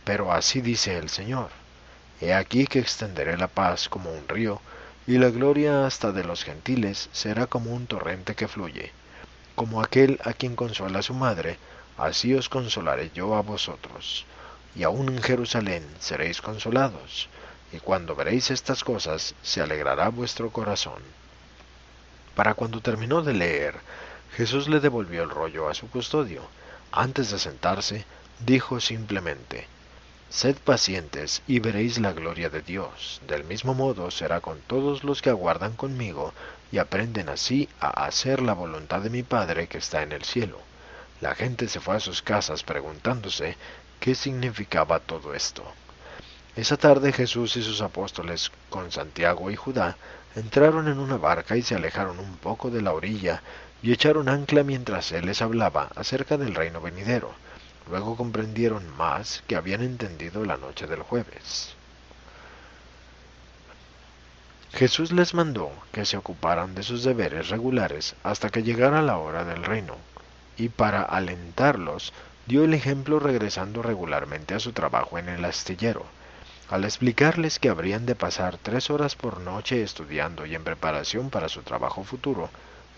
Pero así dice el Señor: He aquí que extenderé la paz como un río, y la gloria hasta de los gentiles será como un torrente que fluye. Como aquel a quien consuela su madre, así os consolaré yo a vosotros. Y aun en Jerusalén seréis consolados, y cuando veréis estas cosas, se alegrará vuestro corazón. Para cuando terminó de leer, Jesús le devolvió el rollo a su custodio. Antes de sentarse, dijo simplemente: Sed pacientes y veréis la gloria de Dios. Del mismo modo será con todos los que aguardan conmigo y aprenden así a hacer la voluntad de mi Padre que está en el cielo. La gente se fue a sus casas preguntándose qué significaba todo esto. Esa tarde Jesús y sus apóstoles, con Santiago y Judá, entraron en una barca y se alejaron un poco de la orilla y echaron ancla mientras él les hablaba acerca del reino venidero. Luego comprendieron más que habían entendido la noche del jueves. Jesús les mandó que se ocuparan de sus deberes regulares hasta que llegara la hora del reino, y para alentarlos dio el ejemplo regresando regularmente a su trabajo en el astillero. Al explicarles que habrían de pasar 3 horas por noche estudiando y en preparación para su trabajo futuro,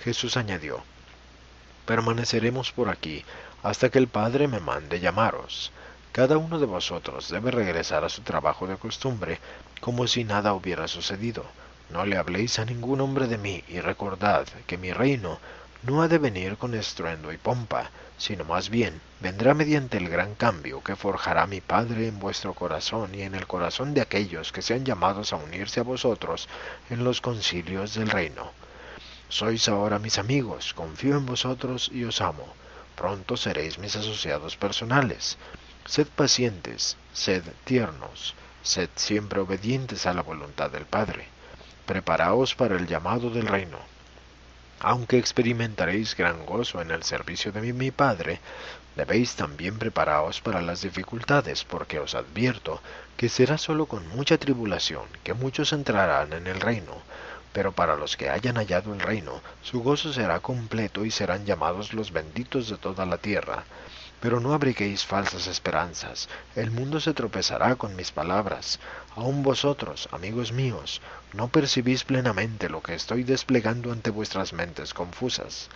Jesús añadió: Permaneceremos por aquí hasta que el Padre me mande llamaros. Cada uno de vosotros debe regresar a su trabajo de costumbre, como si nada hubiera sucedido. No le habléis a ningún hombre de mí, y recordad que mi reino no ha de venir con estruendo y pompa, sino más bien vendrá mediante el gran cambio que forjará mi Padre en vuestro corazón y en el corazón de aquellos que sean llamados a unirse a vosotros en los concilios del reino. Sois ahora mis amigos, confío en vosotros y os amo. Pronto seréis mis asociados personales. Sed pacientes, sed tiernos, sed siempre obedientes a la voluntad del Padre. Preparaos para el llamado del reino. Aunque experimentaréis gran gozo en el servicio de mi Padre, debéis también preparaos para las dificultades, porque os advierto que será sólo con mucha tribulación que muchos entrarán en el reino. Pero para los que hayan hallado el reino, su gozo será completo y serán llamados los benditos de toda la tierra. Pero no abriguéis falsas esperanzas, el mundo se tropezará con mis palabras. Aun vosotros, amigos míos, no percibís plenamente lo que estoy desplegando ante vuestras mentes confusas.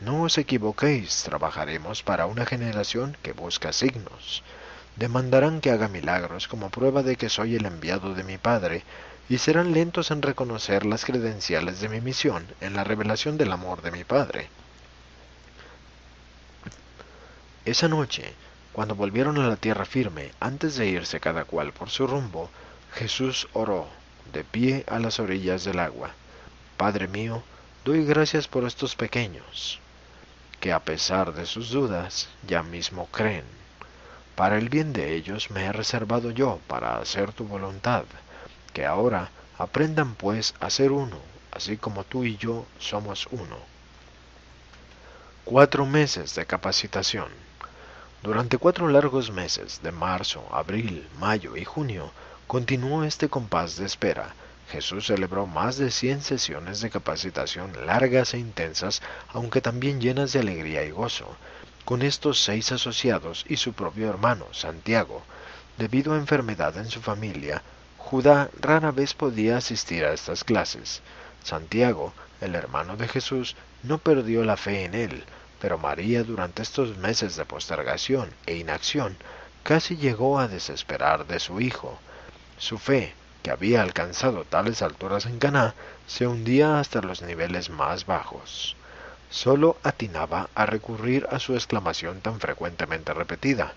No os equivoquéis, trabajaremos para una generación que busca signos. Demandarán que haga milagros como prueba de que soy el enviado de mi Padre, y serán lentos en reconocer las credenciales de mi misión en la revelación del amor de mi Padre. Esa noche, cuando volvieron a la tierra firme, antes de irse cada cual por su rumbo, Jesús oró, de pie a las orillas del agua. Padre mío, doy gracias por estos pequeños, que a pesar de sus dudas, ya mismo creen. Para el bien de ellos me he reservado yo para hacer tu voluntad, que ahora aprendan pues a ser uno, así como tú y yo somos uno. 4 meses de capacitación. Durante 4 largos meses, de marzo, abril, mayo y junio, continuó este compás de espera. Jesús celebró más de 100 sesiones de capacitación largas e intensas, aunque también llenas de alegría y gozo, con estos 6 asociados y su propio hermano, Santiago. Debido a enfermedad en su familia, Judá rara vez podía asistir a estas clases. Santiago, el hermano de Jesús, no perdió la fe en él, pero María durante estos meses de postergación e inacción casi llegó a desesperar de su hijo. Su fe, que había alcanzado tales alturas en Caná, se hundía hasta los niveles más bajos. Sólo atinaba a recurrir a su exclamación tan frecuentemente repetida: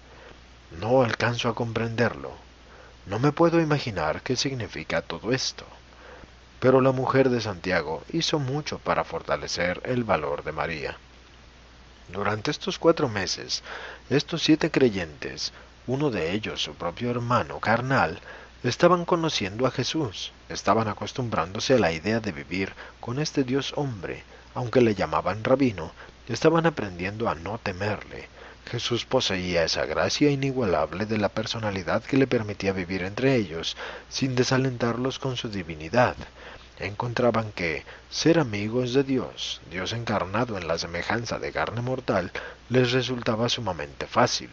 «No alcanzo a comprenderlo. No me puedo imaginar qué significa todo esto». Pero la mujer de Santiago hizo mucho para fortalecer el valor de María. Durante estos 4 meses, estos 7 creyentes, uno de ellos su propio hermano carnal, estaban conociendo a Jesús, estaban acostumbrándose a la idea de vivir con este Dios hombre, aunque le llamaban rabino, estaban aprendiendo a no temerle. Jesús poseía esa gracia inigualable de la personalidad que le permitía vivir entre ellos, sin desalentarlos con su divinidad. Encontraban que ser amigos de Dios, Dios encarnado en la semejanza de carne mortal, les resultaba sumamente fácil.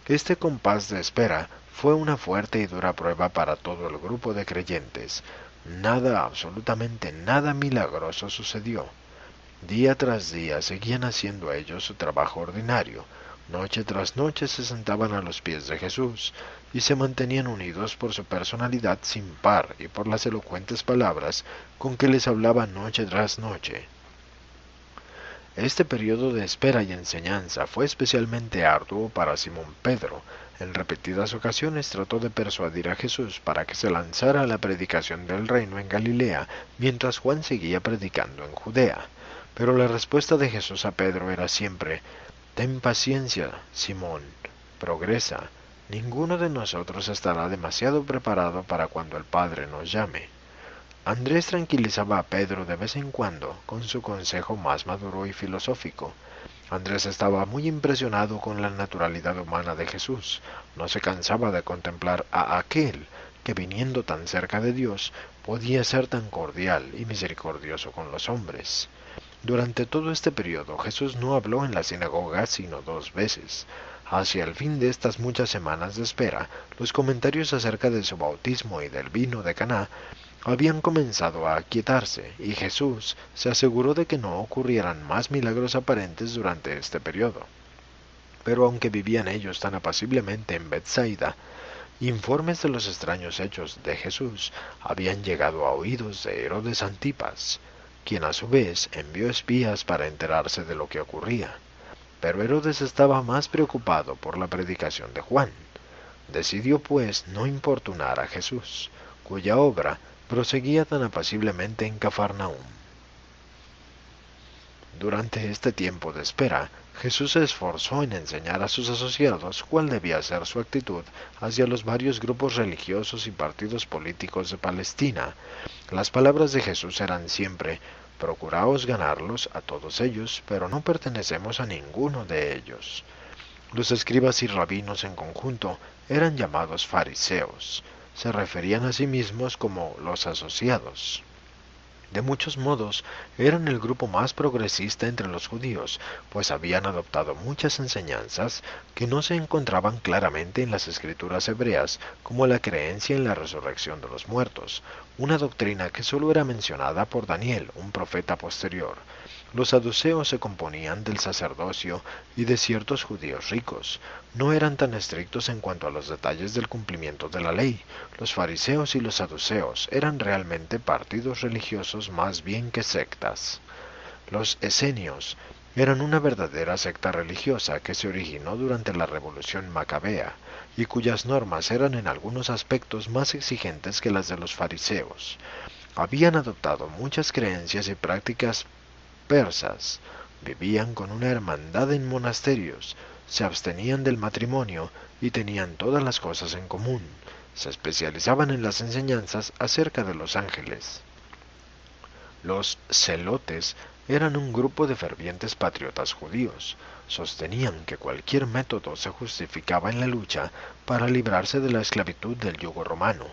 Este compás de espera fue una fuerte y dura prueba para todo el grupo de creyentes. Nada, absolutamente nada milagroso sucedió. Día tras día seguían haciendo ellos su trabajo ordinario. Noche tras noche se sentaban a los pies de Jesús y se mantenían unidos por su personalidad sin par y por las elocuentes palabras con que les hablaba noche tras noche. Este periodo de espera y enseñanza fue especialmente arduo para Simón Pedro. En repetidas ocasiones trató de persuadir a Jesús para que se lanzara a la predicación del reino en Galilea, mientras Juan seguía predicando en Judea. Pero la respuesta de Jesús a Pedro era siempre: «Ten paciencia, Simón, progresa. Ninguno de nosotros estará demasiado preparado para cuando el Padre nos llame». Andrés tranquilizaba a Pedro de vez en cuando con su consejo más maduro y filosófico. Andrés estaba muy impresionado con la naturalidad humana de Jesús. No se cansaba de contemplar a aquel que, viniendo tan cerca de Dios, podía ser tan cordial y misericordioso con los hombres. Durante todo este periodo Jesús no habló en la sinagoga sino 2 veces. Hacia el fin de estas muchas semanas de espera, los comentarios acerca de su bautismo y del vino de Caná habían comenzado a aquietarse, y Jesús se aseguró de que no ocurrieran más milagros aparentes durante este periodo. Pero aunque vivían ellos tan apaciblemente en Bethsaida, informes de los extraños hechos de Jesús habían llegado a oídos de Herodes Antipas. quien a su vez envió espías para enterarse de lo que ocurría. Pero Herodes estaba más preocupado por la predicación de Juan. Decidió pues no importunar a Jesús, cuya obra proseguía tan apaciblemente en Cafarnaúm. Durante este tiempo de espera, Jesús se esforzó en enseñar a sus asociados cuál debía ser su actitud hacia los varios grupos religiosos y partidos políticos de Palestina. Las palabras de Jesús eran siempre: procuraos ganarlos a todos ellos, pero no pertenecemos a ninguno de ellos. Los escribas y rabinos en conjunto eran llamados fariseos. Se referían a sí mismos como los asociados. De muchos modos, eran el grupo más progresista entre los judíos, pues habían adoptado muchas enseñanzas que no se encontraban claramente en las escrituras hebreas, como la creencia en la resurrección de los muertos, una doctrina que solo era mencionada por Daniel, un profeta posterior. Los saduceos se componían del sacerdocio y de ciertos judíos ricos. No eran tan estrictos en cuanto a los detalles del cumplimiento de la ley. Los fariseos y los saduceos eran realmente partidos religiosos más bien que sectas. Los esenios eran una verdadera secta religiosa que se originó durante la Revolución Macabea y cuyas normas eran en algunos aspectos más exigentes que las de los fariseos. Habían adoptado muchas creencias y prácticas persas, vivían con una hermandad en monasterios, se abstenían del matrimonio y tenían todas las cosas en común. Se especializaban en las enseñanzas acerca de los ángeles. Los celotes eran un grupo de fervientes patriotas judíos. Sostenían que cualquier método se justificaba en la lucha para librarse de la esclavitud del yugo romano.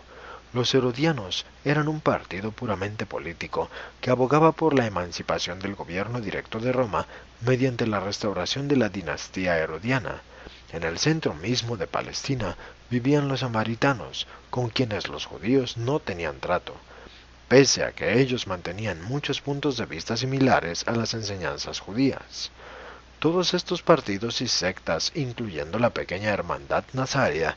Los herodianos eran un partido puramente político que abogaba por la emancipación del gobierno directo de Roma mediante la restauración de la dinastía herodiana. En el centro mismo de Palestina vivían los samaritanos, con quienes los judíos no tenían trato, pese a que ellos mantenían muchos puntos de vista similares a las enseñanzas judías. Todos estos partidos y sectas, incluyendo la pequeña hermandad nazaria,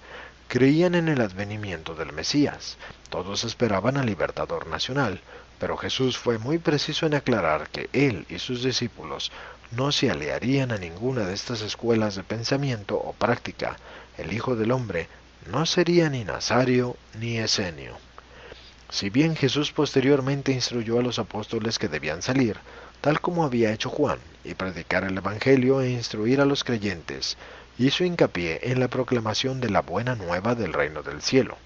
creían en el advenimiento del Mesías. Todos esperaban al libertador nacional, pero Jesús fue muy preciso en aclarar que él y sus discípulos no se aliarían a ninguna de estas escuelas de pensamiento o práctica. El Hijo del Hombre no sería ni nazario ni esenio. Si bien Jesús posteriormente instruyó a los apóstoles que debían salir, tal como había hecho Juan, y predicar el Evangelio e instruir a los creyentes, hizo hincapié en la proclamación de la buena nueva del reino del cielo.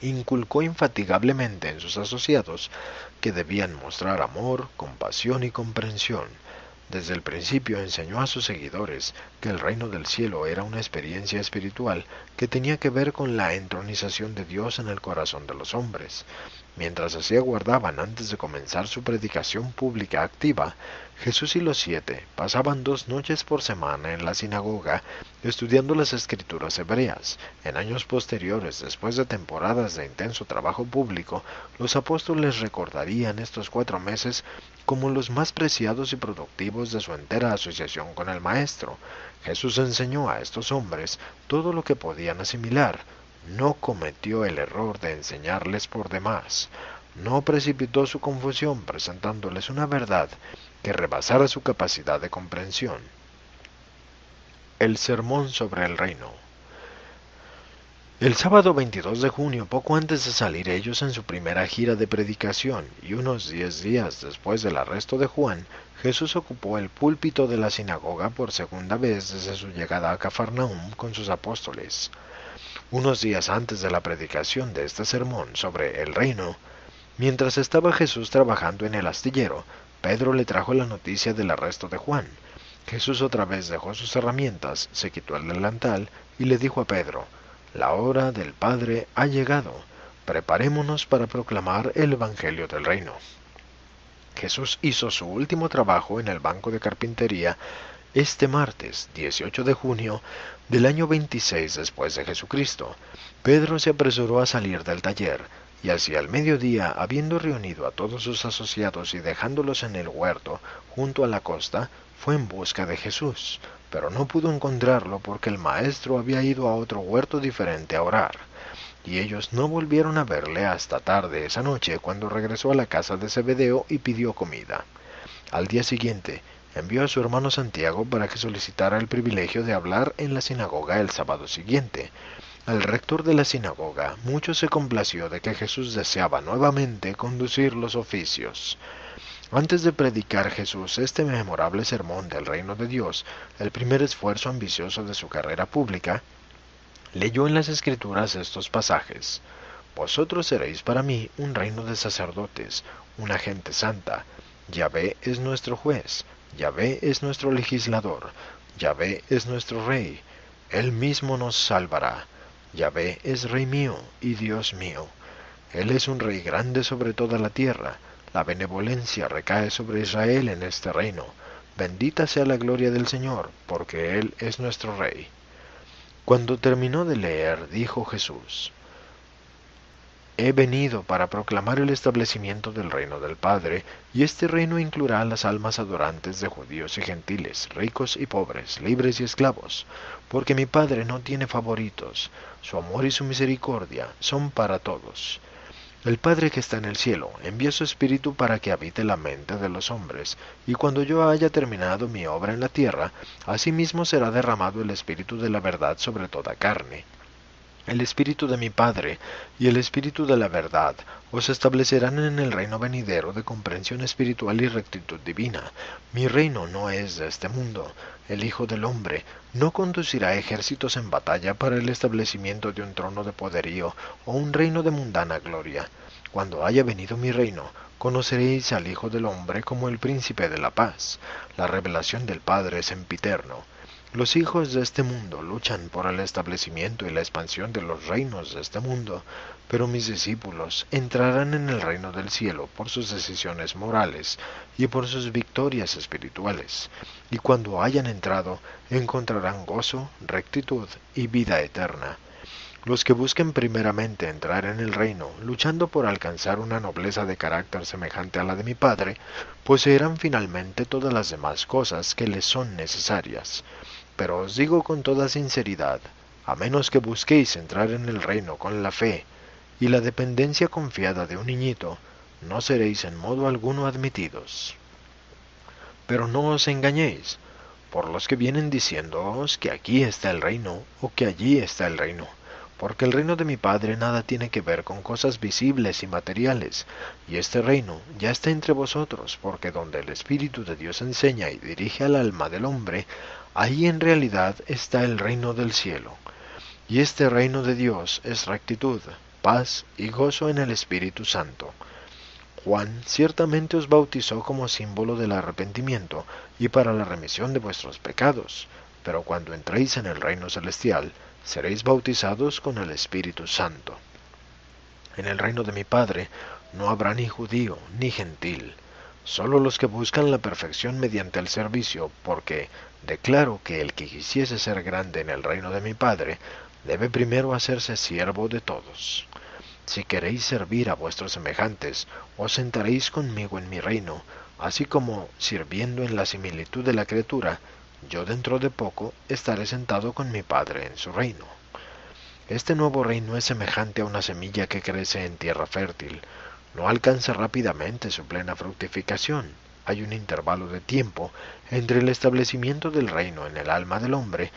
Inculcó infatigablemente en sus asociados que debían mostrar amor, compasión y comprensión. Desde el principio enseñó a sus seguidores que el reino del cielo era una experiencia espiritual que tenía que ver con la entronización de Dios en el corazón de los hombres. Mientras así aguardaban antes de comenzar su predicación pública activa, Jesús y los 7 pasaban 2 noches por semana en la sinagoga estudiando las escrituras hebreas. En años posteriores, después de temporadas de intenso trabajo público, los apóstoles recordarían estos 4 meses como los más preciados y productivos de su entera asociación con el Maestro. Jesús enseñó a estos hombres todo lo que podían asimilar. No cometió el error de enseñarles por demás. No precipitó su confusión presentándoles una verdad que rebasara su capacidad de comprensión. El sermón sobre el reino. El sábado 22 de junio, poco antes de salir ellos en su primera gira de predicación, y unos 10 días después del arresto de Juan, Jesús ocupó el púlpito de la sinagoga por segunda vez desde su llegada a Cafarnaúm con sus apóstoles. Unos días antes de la predicación de este sermón sobre el reino, mientras estaba Jesús trabajando en el astillero, Pedro le trajo la noticia del arresto de Juan. Jesús otra vez dejó sus herramientas, se quitó el delantal y le dijo a Pedro: «La hora del Padre ha llegado. Preparémonos para proclamar el Evangelio del reino». Jesús hizo su último trabajo en el banco de carpintería este martes 18 de junio del año 26 después de Jesucristo. Pedro se apresuró a salir del taller, y hacia el mediodía, habiendo reunido a todos sus asociados y dejándolos en el huerto junto a la costa, fue en busca de Jesús, pero no pudo encontrarlo porque el maestro había ido a otro huerto diferente a orar. Y ellos no volvieron a verle hasta tarde esa noche, cuando regresó a la casa de Zebedeo y pidió comida. Al día siguiente, envió a su hermano Santiago para que solicitara el privilegio de hablar en la sinagoga el sábado siguiente. El rector de la sinagoga mucho se complació de que Jesús deseaba nuevamente conducir los oficios. Antes de predicar Jesús este memorable sermón del reino de Dios, el primer esfuerzo ambicioso de su carrera pública, leyó en las Escrituras estos pasajes: Vosotros seréis para mí un reino de sacerdotes, una gente santa. Yahvé es nuestro juez, Yahvé es nuestro legislador, Yahvé es nuestro rey. Él mismo nos salvará. Yahvé es rey mío y Dios mío. Él es un rey grande sobre toda la tierra. La benevolencia recae sobre Israel en este reino. Bendita sea la gloria del Señor, porque Él es nuestro rey. Cuando terminó de leer, dijo Jesús: He venido para proclamar el establecimiento del reino del Padre, y este reino incluirá a las almas adorantes de judíos y gentiles, ricos y pobres, libres y esclavos, porque mi Padre no tiene favoritos, su amor y su misericordia son para todos. El Padre que está en el cielo envía su Espíritu para que habite la mente de los hombres, y cuando yo haya terminado mi obra en la tierra, asimismo será derramado el Espíritu de la verdad sobre toda carne. El Espíritu de mi Padre y el Espíritu de la verdad os establecerán en el reino venidero de comprensión espiritual y rectitud divina. Mi reino no es de este mundo. El Hijo del Hombre no conducirá ejércitos en batalla para el establecimiento de un trono de poderío o un reino de mundana gloria. Cuando haya venido mi reino, conoceréis al Hijo del Hombre como el Príncipe de la Paz. La revelación del Padre es sempiterno. Los hijos de este mundo luchan por el establecimiento y la expansión de los reinos de este mundo, pero mis discípulos entrarán en el reino del cielo por sus decisiones morales y por sus victorias espirituales, y cuando hayan entrado encontrarán gozo, rectitud y vida eterna. Los que busquen primeramente entrar en el reino, luchando por alcanzar una nobleza de carácter semejante a la de mi Padre, poseerán finalmente todas las demás cosas que les son necesarias. Pero os digo con toda sinceridad, a menos que busquéis entrar en el reino con la fe y la dependencia confiada de un niñito, no seréis en modo alguno admitidos. Pero no os engañéis, por los que vienen diciéndoos que aquí está el reino o que allí está el reino, porque el reino de mi Padre nada tiene que ver con cosas visibles y materiales, y este reino ya está entre vosotros, porque donde el Espíritu de Dios enseña y dirige al alma del hombre, ahí en realidad está el reino del cielo. Y este reino de Dios es rectitud, paz y gozo en el Espíritu Santo. Juan ciertamente os bautizó como símbolo del arrepentimiento y para la remisión de vuestros pecados, pero cuando entréis en el reino celestial, seréis bautizados con el Espíritu Santo. En el reino de mi Padre no habrá ni judío ni gentil, solo los que buscan la perfección mediante el servicio, porque declaro que el que quisiese ser grande en el reino de mi Padre, debe primero hacerse siervo de todos. Si queréis servir a vuestros semejantes, os sentaréis conmigo en mi reino, así como, sirviendo en la similitud de la criatura, yo dentro de poco estaré sentado con mi Padre en su reino. Este nuevo reino es semejante a una semilla que crece en tierra fértil. No alcanza rápidamente su plena fructificación. Hay un intervalo de tiempo entre el establecimiento del reino en el alma del hombre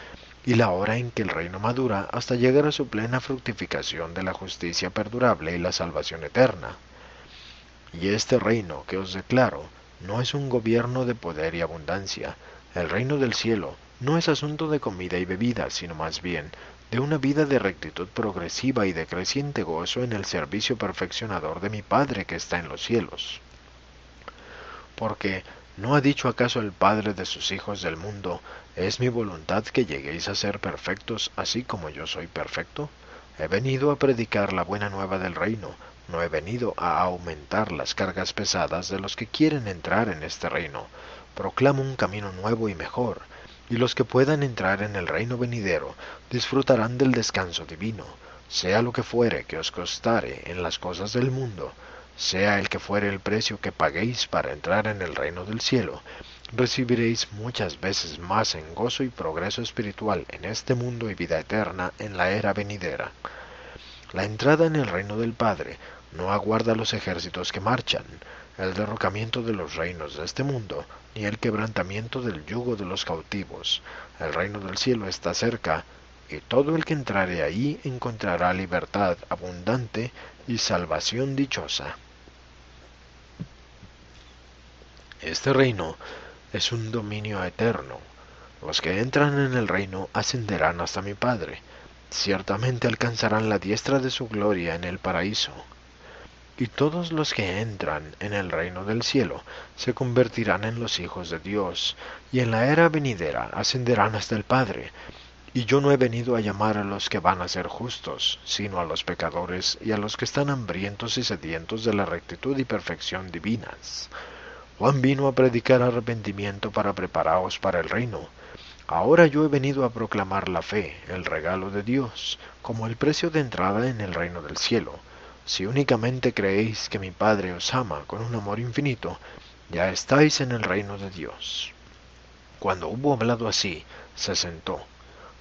y la hora en que el reino madura hasta llegar a su plena fructificación de la justicia perdurable y la salvación eterna. Y este reino que os declaro no es un gobierno de poder y abundancia. El reino del cielo no es asunto de comida y bebida, sino más bien de una vida de rectitud progresiva y de creciente gozo en el servicio perfeccionador de mi Padre que está en los cielos. Porque ¿no ha dicho acaso el Padre de sus hijos del mundo, es mi voluntad que lleguéis a ser perfectos así como yo soy perfecto? He venido a predicar la buena nueva del reino, no he venido a aumentar las cargas pesadas de los que quieren entrar en este reino. Proclamo un camino nuevo y mejor, y los que puedan entrar en el reino venidero disfrutarán del descanso divino, sea lo que fuere que os costare en las cosas del mundo, sea el que fuere el precio que paguéis para entrar en el reino del cielo, recibiréis muchas veces más en gozo y progreso espiritual en este mundo y vida eterna en la era venidera. La entrada en el reino del Padre no aguarda los ejércitos que marchan, el derrocamiento de los reinos de este mundo, ni el quebrantamiento del yugo de los cautivos. El reino del cielo está cerca, y todo el que entrare ahí encontrará libertad abundante y salvación dichosa. Este reino es un dominio eterno. Los que entran en el reino ascenderán hasta mi Padre. Ciertamente alcanzarán la diestra de su gloria en el paraíso. Y todos los que entran en el reino del cielo se convertirán en los hijos de Dios, y en la era venidera ascenderán hasta el Padre. Y yo no he venido a llamar a los que van a ser justos, sino a los pecadores y a los que están hambrientos y sedientos de la rectitud y perfección divinas. Juan vino a predicar arrepentimiento para preparaos para el reino. Ahora yo he venido a proclamar la fe, el regalo de Dios, como el precio de entrada en el reino del cielo. Si únicamente creéis que mi Padre os ama con un amor infinito, ya estáis en el reino de Dios. Cuando hubo hablado así, se sentó.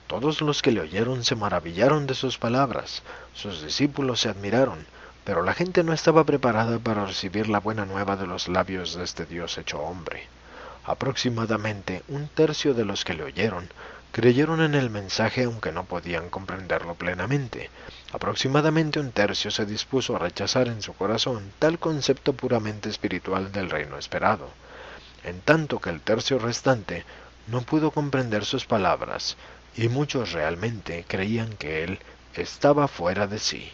Todos los que le oyeron se maravillaron de sus palabras. Sus discípulos se admiraron, pero la gente no estaba preparada para recibir la buena nueva de los labios de este Dios hecho hombre. Aproximadamente un tercio de los que le oyeron creyeron en el mensaje aunque no podían comprenderlo plenamente. Aproximadamente un tercio se dispuso a rechazar en su corazón tal concepto puramente espiritual del reino esperado, en tanto que el tercio restante no pudo comprender sus palabras, y muchos realmente creían que él estaba fuera de sí.